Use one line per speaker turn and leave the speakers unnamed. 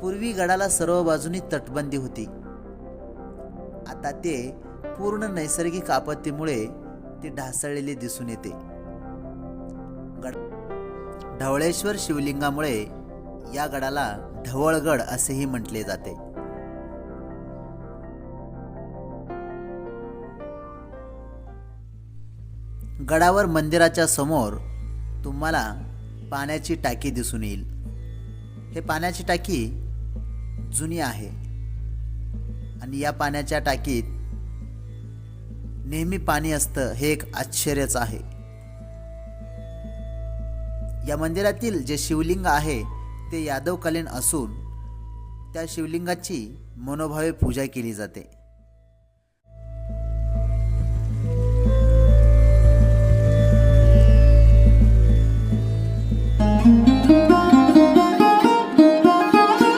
पूर्वी गडाला सर्व बाजूनी तटबंदी होती. आता ते पूर्ण नैसर्गिक आपत्तीमुळे ते ढासळलेले दिसून येते. ढवळेश्वर शिवलिंगामुळे या गडाला ढवळगड असेही म्हटले जाते. गडावर मंदिराच्या समोर तुम्हाला पाण्याची टाकी दिसून येईल. हे पाण्याची टाकी जुनी आहे आणि या पाण्याच्या टाकीत नेहमी पाणी असतं, हे एक आश्चर्यच आहे. या मंदिरातील जे शिवलिंग आहे ते यादवकालीन असून त्या शिवलिंगाची मनोभावे पूजा केली जाते.